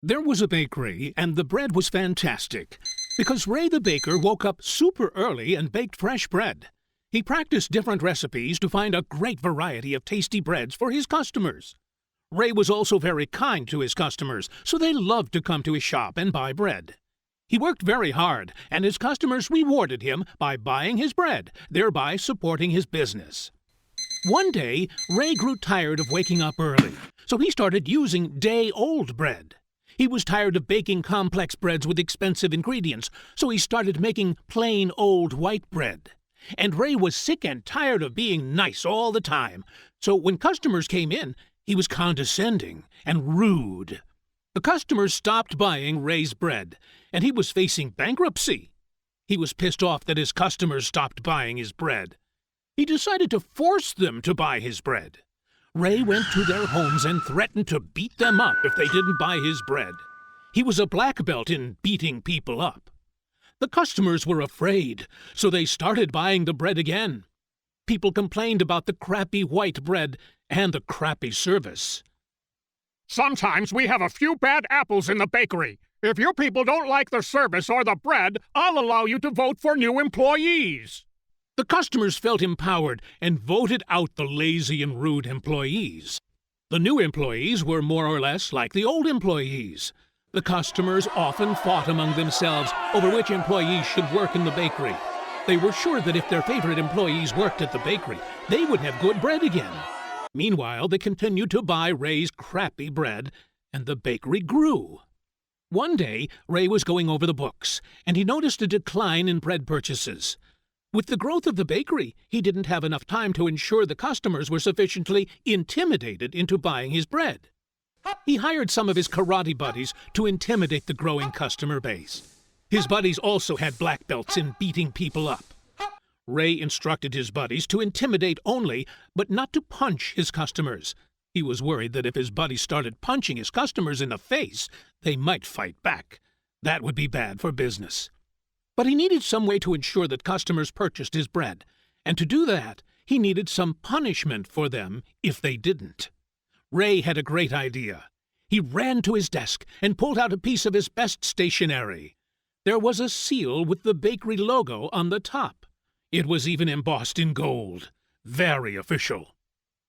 There was a bakery, and the bread was fantastic, because Ray the baker woke up super early and baked fresh bread. He practiced different recipes to find a great variety of tasty breads for his customers. Ray was also very kind to his customers, so they loved to come to his shop and buy bread. He worked very hard, and his customers rewarded him by buying his bread, thereby supporting his business. One day, Ray grew tired of waking up early, so he started using day-old bread. He was tired of baking complex breads with expensive ingredients, so he started making plain old white bread. And Ray was sick and tired of being nice all the time, so when customers came in, he was condescending and rude. The customers stopped buying Ray's bread, and he was facing bankruptcy. He was pissed off that his customers stopped buying his bread. He decided to force them to buy his bread. Ray went to their homes and threatened to beat them up if they didn't buy his bread. He was a black belt in beating people up. The customers were afraid, so they started buying the bread again. People complained about the crappy white bread and the crappy service. Sometimes we have a few bad apples in the bakery. If you people don't like the service or the bread, I'll allow you to vote for new employees. The customers felt empowered and voted out the lazy and rude employees. The new employees were more or less like the old employees. The customers often fought among themselves over which employees should work in the bakery. They were sure that if their favorite employees worked at the bakery, they would have good bread again. Meanwhile, they continued to buy Ray's crappy bread, and the bakery grew. One day, Ray was going over the books, and he noticed a decline in bread purchases. With the growth of the bakery, he didn't have enough time to ensure the customers were sufficiently intimidated into buying his bread. He hired some of his karate buddies to intimidate the growing customer base. His buddies also had black belts in beating people up. Ray instructed his buddies to intimidate only, but not to punch his customers. He was worried that if his buddies started punching his customers in the face, they might fight back. That would be bad for business. But he needed some way to ensure that customers purchased his bread, and to do that, he needed some punishment for them if they didn't. Ray had a great idea. He ran to his desk and pulled out a piece of his best stationery. There was a seal with the bakery logo on the top. It was even embossed in gold. Very official.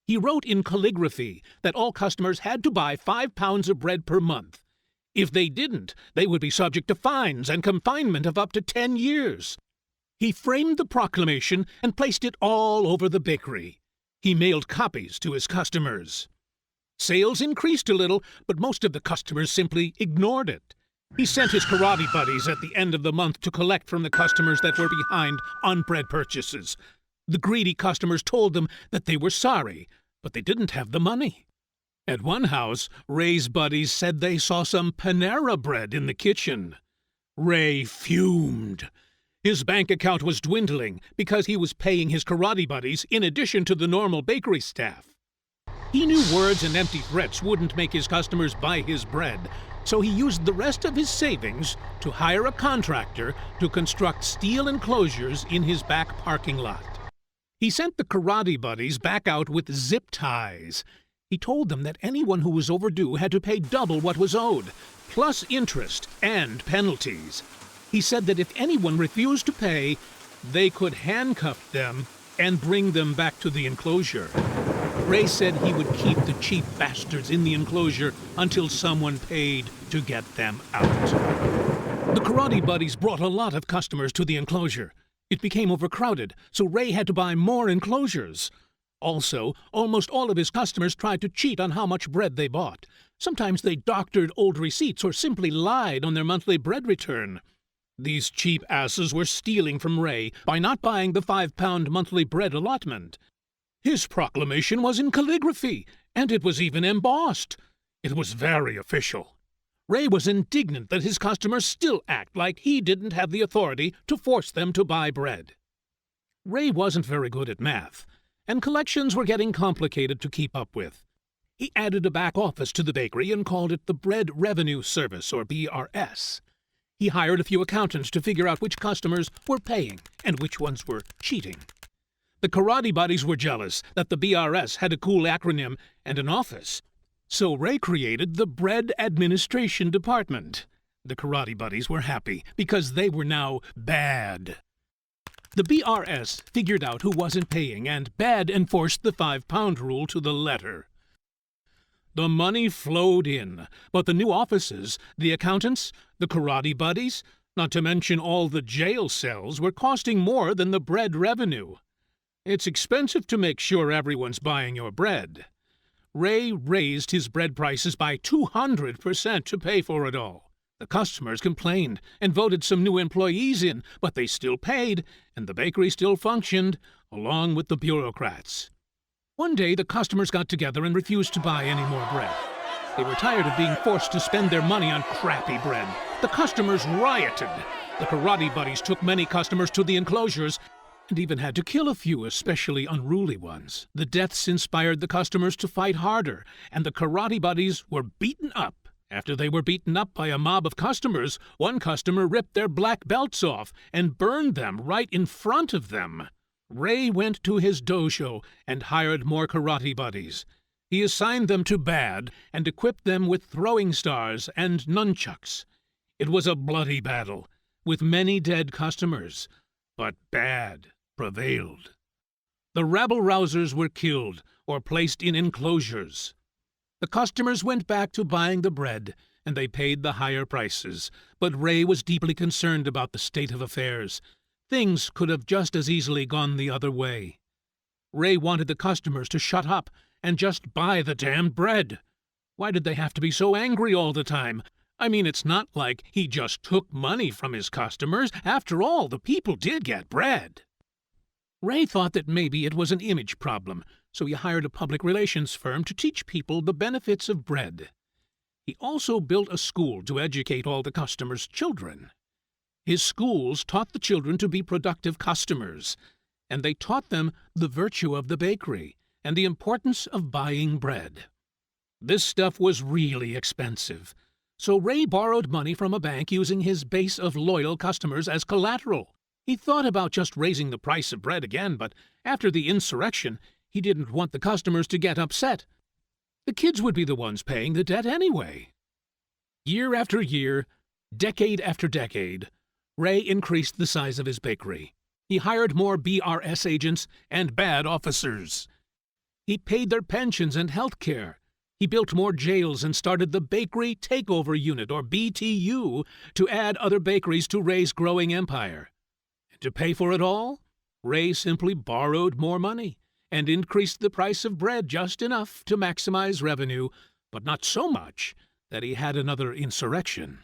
He wrote in calligraphy that all customers had to buy 5 pounds of bread per month. If they didn't, they would be subject to fines and confinement of up to 10 years. He framed the proclamation and placed it all over the bakery. He mailed copies to his customers. Sales increased a little, but most of the customers simply ignored it. He sent his karate buddies at the end of the month to collect from the customers that were behind on bread purchases. The greedy customers told them that they were sorry, but they didn't have the money. At one house, Ray's buddies said they saw some Panera bread in the kitchen. Ray fumed. His bank account was dwindling because he was paying his karate buddies in addition to the normal bakery staff. He knew words and empty threats wouldn't make his customers buy his bread, so he used the rest of his savings to hire a contractor to construct steel enclosures in his back parking lot. He sent the karate buddies back out with zip ties. He told them that anyone who was overdue had to pay double what was owed, plus interest and penalties. He said that if anyone refused to pay, they could handcuff them and bring them back to the enclosure. Ray said he would keep the cheap bastards in the enclosure until someone paid to get them out. The karate buddies brought a lot of customers to the enclosure. It became overcrowded, so Ray had to buy more enclosures. Also, almost all of his customers tried to cheat on how much bread they bought. Sometimes they doctored old receipts or simply lied on their monthly bread return. These cheap asses were stealing from Ray by not buying the 5-pound monthly bread allotment. His proclamation was in calligraphy, and it was even embossed. It was very official. Ray was indignant that his customers still act like he didn't have the authority to force them to buy bread. Ray wasn't very good at math, and collections were getting complicated to keep up with. He added a back office to the bakery and called it the Bread Revenue Service, or BRS. He hired a few accountants to figure out which customers were paying and which ones were cheating. The karate buddies were jealous that the BRS had a cool acronym and an office, So Ray created the Bread Administration Department. The karate buddies were happy because they were now bad. The BRS figured out who wasn't paying, and Bad enforced the 5-pound rule to the letter. The money flowed in, but the new offices, the accountants, the karate buddies, not to mention all the jail cells, were costing more than the bread revenue. It's expensive to make sure everyone's buying your bread. Ray raised his bread prices by 200% to pay for it all. The customers complained and voted some new employees in, but they still paid, and the bakery still functioned, along with the bureaucrats. One day, the customers got together and refused to buy any more bread. They were tired of being forced to spend their money on crappy bread. The customers rioted. The karate buddies took many customers to the enclosures and even had to kill a few, especially unruly ones. The deaths inspired the customers to fight harder, and the karate buddies were beaten up. After they were beaten up by a mob of customers, one customer ripped their black belts off and burned them right in front of them. Ray went to his dojo and hired more karate buddies. He assigned them to Bad and equipped them with throwing stars and nunchucks. It was a bloody battle, with many dead customers, but Bad prevailed. The rabble-rousers were killed or placed in enclosures. The customers went back to buying the bread, and they paid the higher prices. But Ray was deeply concerned about the state of affairs. Things could have just as easily gone the other way. Ray wanted the customers to shut up and just buy the damned bread. Why did they have to be so angry all the time? I mean, it's not like he just took money from his customers. After all, the people did get bread. Ray thought that maybe it was an image problem, so he hired a public relations firm to teach people the benefits of bread. He also built a school to educate all the customers' children. His schools taught the children to be productive customers, and they taught them the virtue of the bakery and the importance of buying bread. This stuff was really expensive, so Ray borrowed money from a bank using his base of loyal customers as collateral. He thought about just raising the price of bread again, but after the insurrection, he didn't want the customers to get upset. The kids would be the ones paying the debt anyway. Year after year, decade after decade, Ray increased the size of his bakery. He hired more BRS agents and bad officers. He paid their pensions and health care. He built more jails and started the Bakery Takeover Unit, or BTU, to add other bakeries to Ray's growing empire. And to pay for it all, Ray simply borrowed more money and increased the price of bread just enough to maximize revenue, but not so much that he had another insurrection.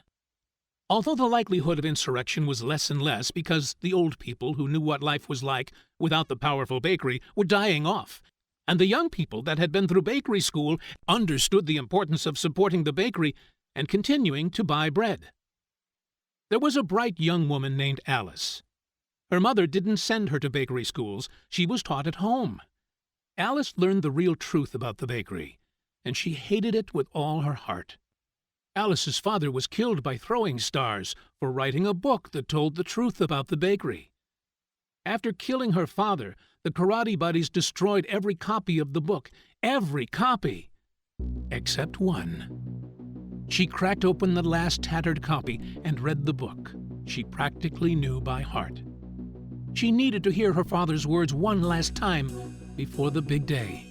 Although the likelihood of insurrection was less and less because the old people who knew what life was like without the powerful bakery were dying off, and the young people that had been through bakery school understood the importance of supporting the bakery and continuing to buy bread. There was a bright young woman named Alice. Her mother didn't send her to bakery schools. She was taught at home. Alice learned the real truth about the bakery, and she hated it with all her heart. Alice's father was killed by throwing stars for writing a book that told the truth about the bakery. After killing her father, the karate buddies destroyed every copy of the book. Every copy! Except one. She cracked open the last tattered copy and read the book she practically knew by heart. She needed to hear her father's words one last time before the big day.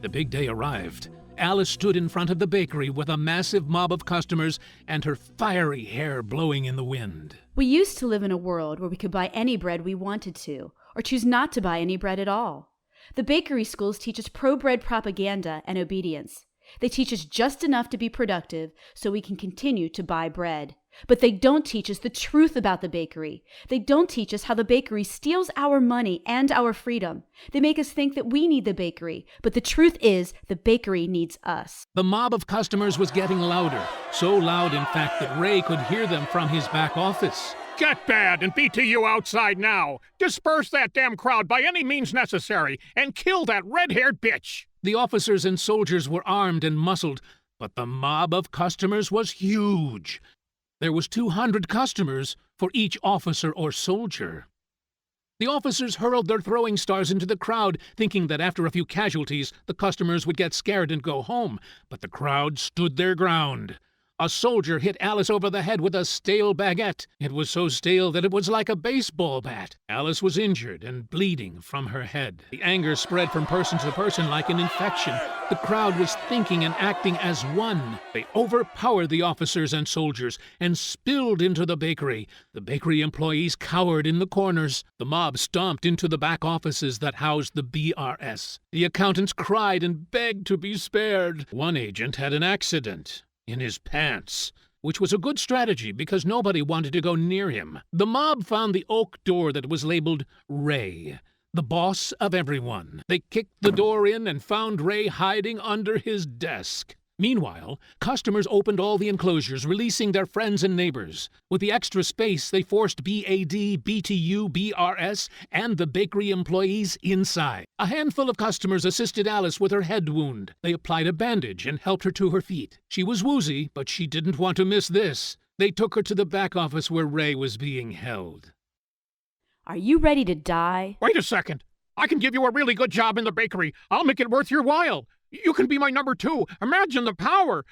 The big day arrived. Alice stood in front of the bakery with a massive mob of customers and her fiery hair blowing in the wind. We used to live in a world where we could buy any bread we wanted to, or choose not to buy any bread at all. The bakery schools teach us pro-bread propaganda and obedience. They teach us just enough to be productive so we can continue to buy bread. But they don't teach us the truth about the bakery. They don't teach us how the bakery steals our money and our freedom. They make us think that we need the bakery, but the truth is the bakery needs us. The mob of customers was getting louder, so loud in fact that Ray could hear them from his back office. Get Bad and BTU outside now. Disperse that damn crowd by any means necessary and kill that red-haired bitch. The officers and soldiers were armed and muscled, but the mob of customers was huge. There was 200 customers for each officer or soldier. The officers hurled their throwing stars into the crowd, thinking that after a few casualties, the customers would get scared and go home. But the crowd stood their ground. A soldier hit Alice over the head with a stale baguette. It was so stale that it was like a baseball bat. Alice was injured and bleeding from her head. The anger spread from person to person like an infection. The crowd was thinking and acting as one. They overpowered the officers and soldiers and spilled into the bakery. The bakery employees cowered in the corners. The mob stomped into the back offices that housed the BRS. The accountants cried and begged to be spared. One agent had an accident in his pants, which was a good strategy because nobody wanted to go near him. The mob found the oak door that was labeled Ray, the boss of everyone. They kicked the door in and found Ray hiding under his desk. Meanwhile, customers opened all the enclosures, releasing their friends and neighbors. With the extra space, they forced BAD, BTU, BRS, and the bakery employees inside. A handful of customers assisted Alice with her head wound. They applied a bandage and helped her to her feet. She was woozy, but she didn't want to miss this. They took her to the back office where Ray was being held. Are you ready to die? Wait a second. I can give you a really good job in the bakery. I'll make it worth your while. You can be my number 2. Imagine the power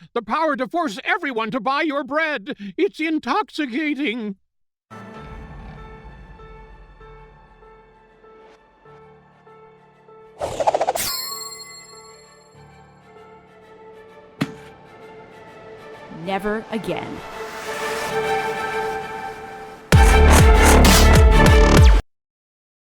to force everyone to buy your bread. It's intoxicating. Never again.